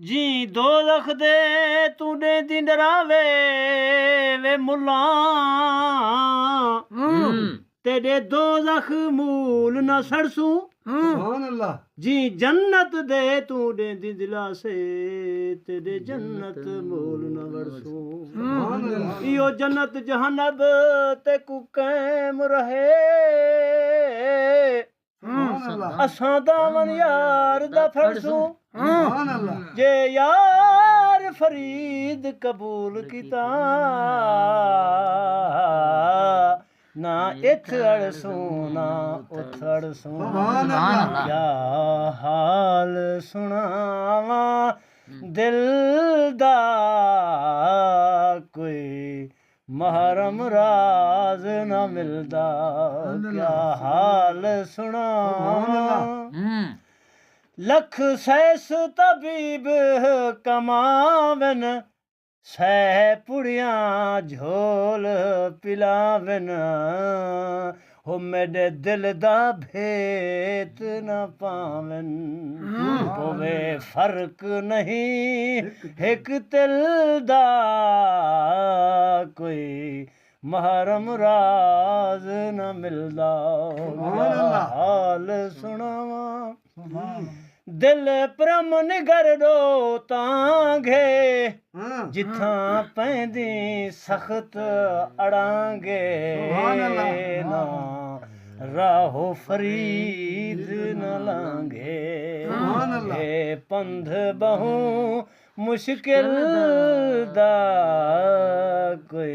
जी दोज़ख दे तू ॾेंदी डरावे वे मुल्ला तेरे दोज़ख मूल न सड़सूं सुभान अल्लाह जी जन्नत दे तू ॾेंदी दिलासे तेरे जन्नत मूल न वड़सूं सुभान अल्लाह इहो जन्नत जहन्नम ते को क़ाइम रहे सुभान अल्लाह असां दामन यार दा फड़सूं सुभान अल्लाह जे यार फरीद कबूल किता ना इथ अड़सूं ना उथ अड़सूं सुभान अल्लाह या हाल सुनावा दिल दा कोई महरम राज न मिलदा क्या हाल सुनावा लख सैस तबीब कमावन सह पुड़ियां झोल पिलावन हो मेरे दिल दा भेत न पावन पोवे फर्क नहीं हिक दिल दा कोई महरम राज न मिलदा हाल सुनावा दिल परम निगर दो तांगे जिथां पैंदी सख्त अड़ांगे ना राहो फरीद न लांगे हे पंध बहु मुश्किल दा कोई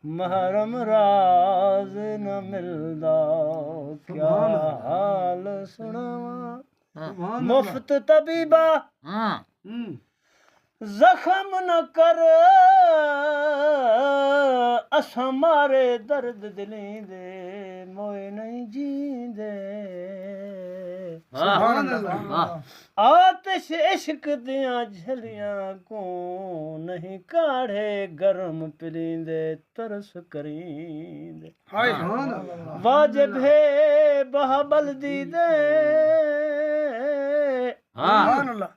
महरम राज न मिलदा क्या हाल सुनावा मुफ्त तबीबा जख्म न कर असां मारे दर्द दिलें दे मोए नहीं जींदे सुभान अल्लाह आतिश इश्क दियां झलियां को नहीं काढ़े गरम पिलींदे तरस करींदे सुभान अल्लाह वाजिब है बहाबल दी दे सुभान अल्लाह